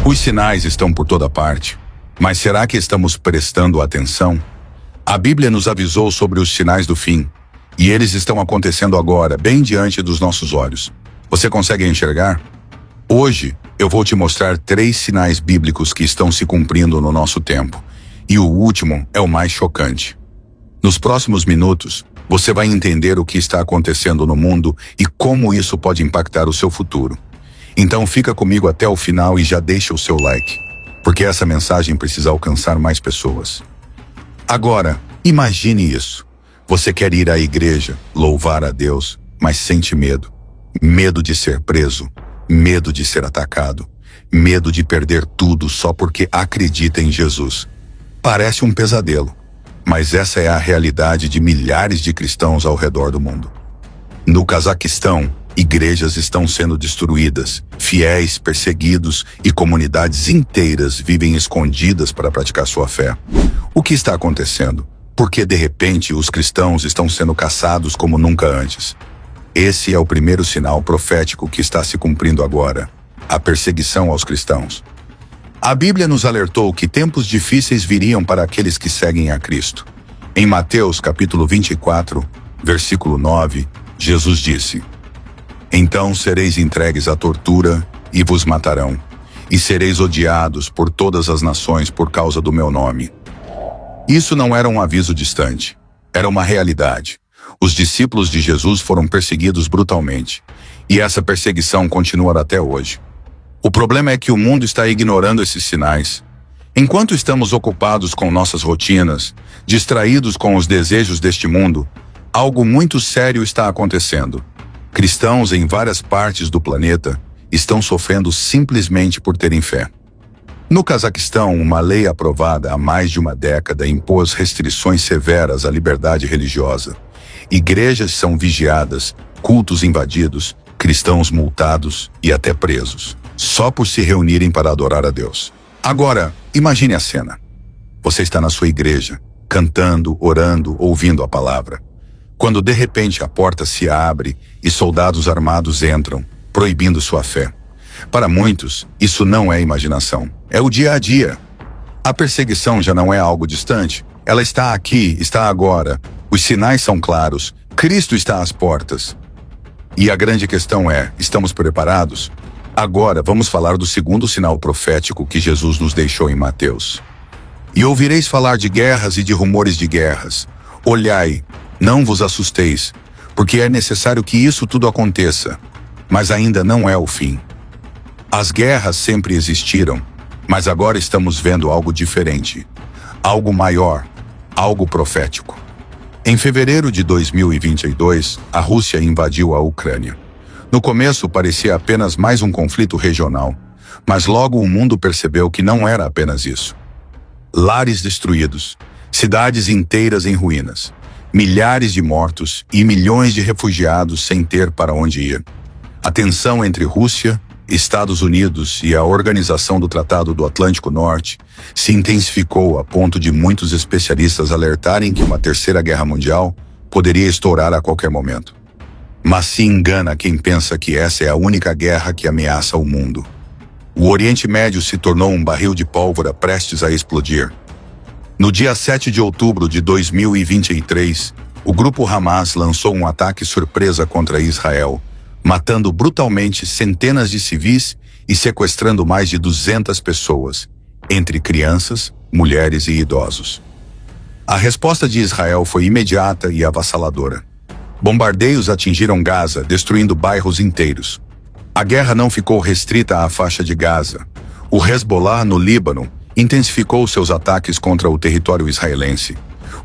Os sinais estão por toda parte, mas será que estamos prestando atenção? A Bíblia nos avisou sobre os sinais do fim, e eles estão acontecendo agora, bem diante dos nossos olhos. Você consegue enxergar? Hoje, eu vou te mostrar 3 sinais bíblicos que estão se cumprindo no nosso tempo, e o último é o mais chocante. Nos próximos minutos, você vai entender o que está acontecendo no mundo e como isso pode impactar o seu futuro. Então fica comigo até o final e já deixa o seu like, porque essa mensagem precisa alcançar mais pessoas. Agora, imagine isso. Você quer ir à igreja, louvar a Deus, mas sente medo. Medo de ser preso, medo de ser atacado, medo de perder tudo só porque acredita em Jesus. Parece um pesadelo, mas essa é a realidade de milhares de cristãos ao redor do mundo. No Cazaquistão, igrejas estão sendo destruídas, fiéis perseguidos e comunidades inteiras vivem escondidas para praticar sua fé. O que está acontecendo? Porque de repente os cristãos estão sendo caçados como nunca antes. Esse é o primeiro sinal profético que está se cumprindo agora: a perseguição aos cristãos. A Bíblia nos alertou que tempos difíceis viriam para aqueles que seguem a Cristo. Em Mateus capítulo 24, versículo 9, Jesus disse: "Então sereis entregues à tortura e vos matarão, e sereis odiados por todas as nações por causa do meu nome." Isso não era um aviso distante, era uma realidade. Os discípulos de Jesus foram perseguidos brutalmente, e essa perseguição continua até hoje. O problema é que o mundo está ignorando esses sinais. Enquanto estamos ocupados com nossas rotinas, distraídos com os desejos deste mundo, algo muito sério está acontecendo. Cristãos em várias partes do planeta estão sofrendo simplesmente por terem fé. No Cazaquistão, uma lei aprovada há mais de uma década impôs restrições severas à liberdade religiosa. Igrejas são vigiadas, cultos invadidos, cristãos multados e até presos, só por se reunirem para adorar a Deus. Agora, imagine a cena. Você está na sua igreja, cantando, orando, ouvindo a palavra, quando de repente a porta se abre e soldados armados entram, proibindo sua fé. Para muitos, isso não é imaginação, é o dia a dia. A perseguição já não é algo distante, ela está aqui, está agora. Os sinais são claros, Cristo está às portas. E a grande questão é, estamos preparados? Agora vamos falar do segundo sinal profético que Jesus nos deixou em Mateus. "E ouvireis falar de guerras e de rumores de guerras. Olhai, não vos assusteis, porque é necessário que isso tudo aconteça, mas ainda não é o fim." As guerras sempre existiram, mas agora estamos vendo algo diferente, algo maior, algo profético. Em fevereiro de 2022, a Rússia invadiu a Ucrânia. No começo parecia apenas mais um conflito regional, mas logo o mundo percebeu que não era apenas isso. Lares destruídos, cidades inteiras em ruínas, milhares de mortos e milhões de refugiados sem ter para onde ir. A tensão entre Rússia, Estados Unidos e a Organização do Tratado do Atlântico Norte se intensificou a ponto de muitos especialistas alertarem que uma terceira guerra mundial poderia estourar a qualquer momento. Mas se engana quem pensa que essa é a única guerra que ameaça o mundo. O Oriente Médio se tornou um barril de pólvora prestes a explodir. No dia 7 de outubro de 2023, o grupo Hamas lançou um ataque surpresa contra Israel, matando brutalmente centenas de civis e sequestrando mais de 200 pessoas, entre crianças, mulheres e idosos. A resposta de Israel foi imediata e avassaladora. Bombardeios atingiram Gaza, destruindo bairros inteiros. A guerra não ficou restrita à faixa de Gaza. O Hezbollah, no Líbano, intensificou seus ataques contra o território israelense.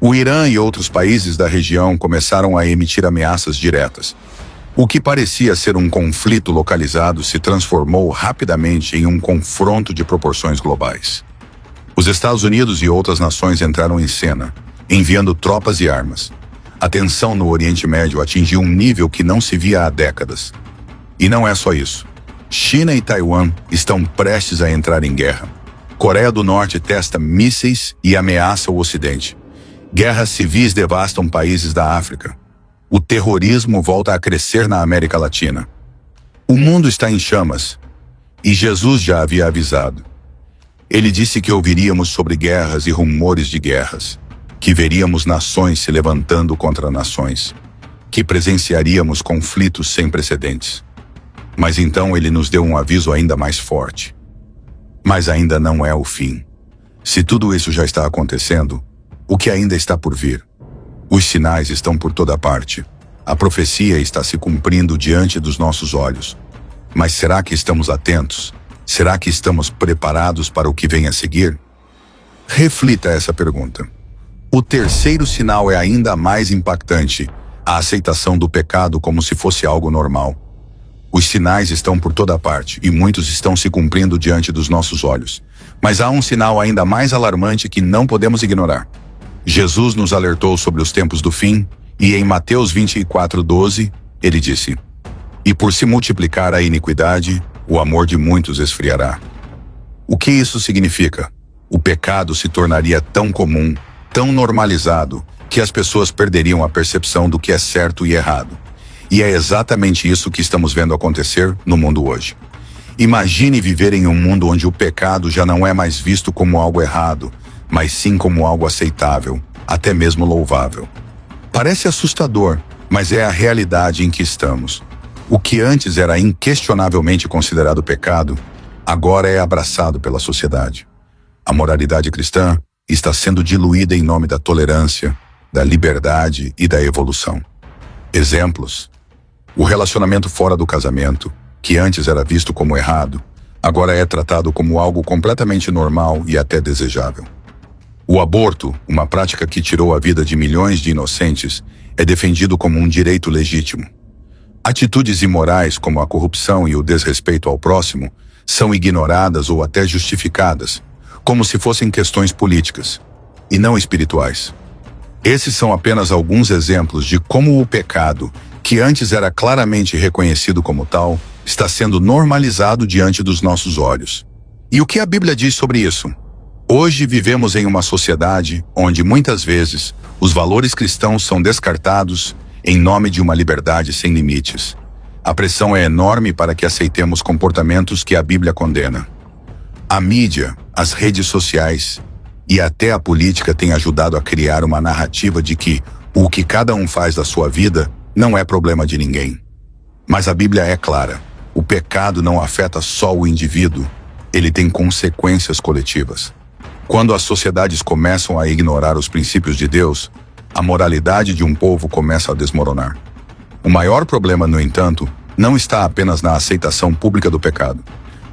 O Irã e outros países da região começaram a emitir ameaças diretas. O que parecia ser um conflito localizado se transformou rapidamente em um confronto de proporções globais. Os Estados Unidos e outras nações entraram em cena, enviando tropas e armas. A tensão no Oriente Médio atingiu um nível que não se via há décadas. E não é só isso. China e Taiwan estão prestes a entrar em guerra. Coreia do Norte testa mísseis e ameaça o Ocidente. Guerras civis devastam países da África. O terrorismo volta a crescer na América Latina. O mundo está em chamas. E Jesus já havia avisado. Ele disse que ouviríamos sobre guerras e rumores de guerras, que veríamos nações se levantando contra nações, que presenciaríamos conflitos sem precedentes. Mas então ele nos deu um aviso ainda mais forte. Mas ainda não é o fim. Se tudo isso já está acontecendo, o que ainda está por vir? Os sinais estão por toda parte. A profecia está se cumprindo diante dos nossos olhos. Mas será que estamos atentos? Será que estamos preparados para o que vem a seguir? Reflita essa pergunta. O terceiro sinal é ainda mais impactante: a aceitação do pecado como se fosse algo normal. Os sinais estão por toda parte e muitos estão se cumprindo diante dos nossos olhos. Mas há um sinal ainda mais alarmante que não podemos ignorar. Jesus nos alertou sobre os tempos do fim e em Mateus 24:12, ele disse: "E por se multiplicar a iniquidade, o amor de muitos esfriará." O que isso significa? O pecado se tornaria tão comum, tão normalizado, que as pessoas perderiam a percepção do que é certo e errado. E é exatamente isso que estamos vendo acontecer no mundo hoje. Imagine viver em um mundo onde o pecado já não é mais visto como algo errado, mas sim como algo aceitável, até mesmo louvável. Parece assustador, mas é a realidade em que estamos. O que antes era inquestionavelmente considerado pecado, agora é abraçado pela sociedade. A moralidade cristã está sendo diluída em nome da tolerância, da liberdade e da evolução. Exemplos: o relacionamento fora do casamento, que antes era visto como errado, agora é tratado como algo completamente normal e até desejável. O aborto, uma prática que tirou a vida de milhões de inocentes, é defendido como um direito legítimo. Atitudes imorais como a corrupção e o desrespeito ao próximo são ignoradas ou até justificadas, como se fossem questões políticas, e não espirituais. Esses são apenas alguns exemplos de como o pecado, que antes era claramente reconhecido como tal, está sendo normalizado diante dos nossos olhos. E o que a Bíblia diz sobre isso? Hoje vivemos em uma sociedade onde muitas vezes os valores cristãos são descartados em nome de uma liberdade sem limites. A pressão é enorme para que aceitemos comportamentos que a Bíblia condena. A mídia, as redes sociais e até a política têm ajudado a criar uma narrativa de que o que cada um faz da sua vida não é problema de ninguém. Mas a Bíblia é clara: o pecado não afeta só o indivíduo, ele tem consequências coletivas. Quando as sociedades começam a ignorar os princípios de Deus, a moralidade de um povo começa a desmoronar. O maior problema, no entanto, não está apenas na aceitação pública do pecado,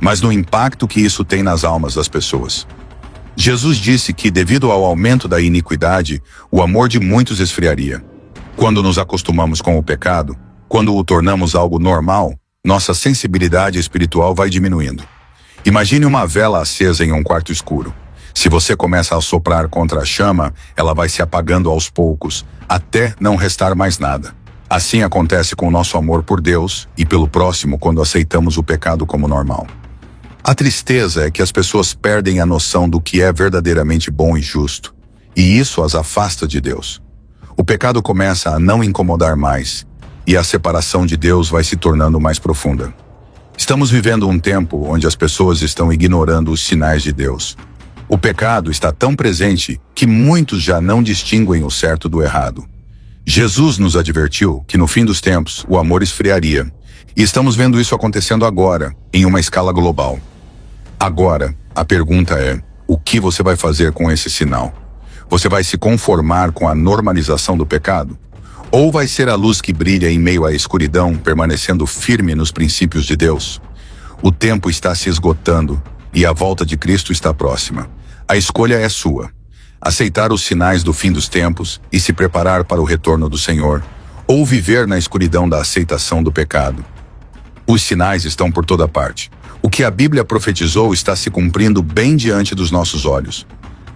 mas no impacto que isso tem nas almas das pessoas. Jesus disse que, devido ao aumento da iniquidade, o amor de muitos esfriaria. Quando nos acostumamos com o pecado, quando o tornamos algo normal, nossa sensibilidade espiritual vai diminuindo. Imagine uma vela acesa em um quarto escuro. Se você começa a soprar contra a chama, ela vai se apagando aos poucos, até não restar mais nada. Assim acontece com o nosso amor por Deus e pelo próximo quando aceitamos o pecado como normal. A tristeza é que as pessoas perdem a noção do que é verdadeiramente bom e justo, e isso as afasta de Deus. O pecado começa a não incomodar mais, e a separação de Deus vai se tornando mais profunda. Estamos vivendo um tempo onde as pessoas estão ignorando os sinais de Deus. O pecado está tão presente que muitos já não distinguem o certo do errado. Jesus nos advertiu que no fim dos tempos o amor esfriaria, e estamos vendo isso acontecendo agora, em uma escala global. Agora, a pergunta é: o que você vai fazer com esse sinal? Você vai se conformar com a normalização do pecado? Ou vai ser a luz que brilha em meio à escuridão, permanecendo firme nos princípios de Deus? O tempo está se esgotando e a volta de Cristo está próxima. A escolha é sua: aceitar os sinais do fim dos tempos e se preparar para o retorno do Senhor, ou viver na escuridão da aceitação do pecado. Os sinais estão por toda parte. O que a Bíblia profetizou está se cumprindo bem diante dos nossos olhos.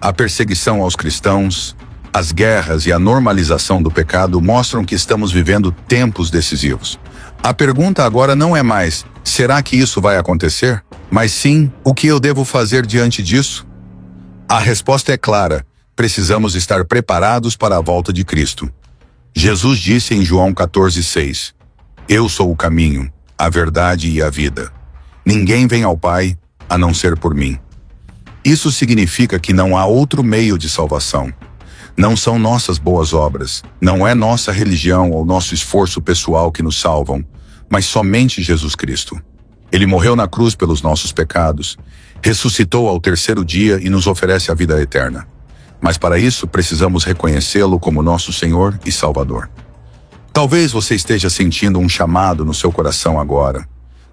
A perseguição aos cristãos, as guerras e a normalização do pecado mostram que estamos vivendo tempos decisivos. A pergunta agora não é mais: será que isso vai acontecer? Mas sim: o que eu devo fazer diante disso? A resposta é clara: precisamos estar preparados para a volta de Cristo. Jesus disse em João 14:6: "Eu sou o caminho, a verdade e a vida. Ninguém vem ao Pai a não ser por mim. Isso significa que não há outro meio de salvação. Não são nossas boas obras, não é nossa religião ou nosso esforço pessoal que nos salvam, mas somente Jesus Cristo. Ele morreu na cruz pelos nossos pecados, ressuscitou ao terceiro dia e nos oferece a vida eterna. Mas para isso precisamos reconhecê-lo como nosso Senhor e Salvador. Talvez você esteja sentindo um chamado no seu coração agora.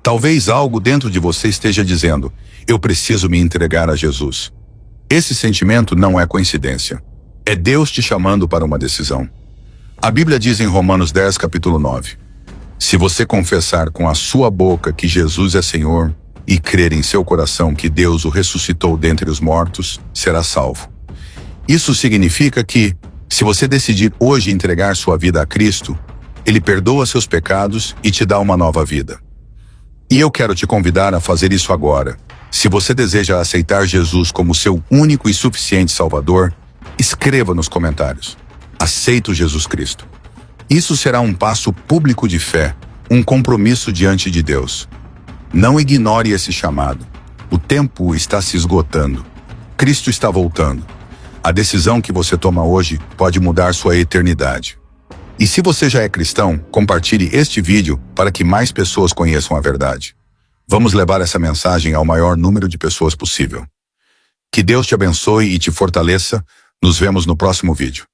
Talvez algo dentro de você esteja dizendo: eu preciso me entregar a Jesus. Esse sentimento não é coincidência. É Deus te chamando para uma decisão. A Bíblia diz em Romanos 10, capítulo 9: se você confessar com a sua boca que Jesus é Senhor e crer em seu coração que Deus o ressuscitou dentre os mortos, será salvo. Isso significa que, se você decidir hoje entregar sua vida a Cristo, Ele perdoa seus pecados e te dá uma nova vida. E eu quero te convidar a fazer isso agora. Se você deseja aceitar Jesus como seu único e suficiente Salvador, escreva nos comentários: aceito Jesus Cristo. Isso será um passo público de fé, um compromisso diante de Deus. Não ignore esse chamado. O tempo está se esgotando. Cristo está voltando. A decisão que você toma hoje pode mudar sua eternidade. E se você já é cristão, compartilhe este vídeo para que mais pessoas conheçam a verdade. Vamos levar essa mensagem ao maior número de pessoas possível. Que Deus te abençoe e te fortaleça. Nos vemos no próximo vídeo.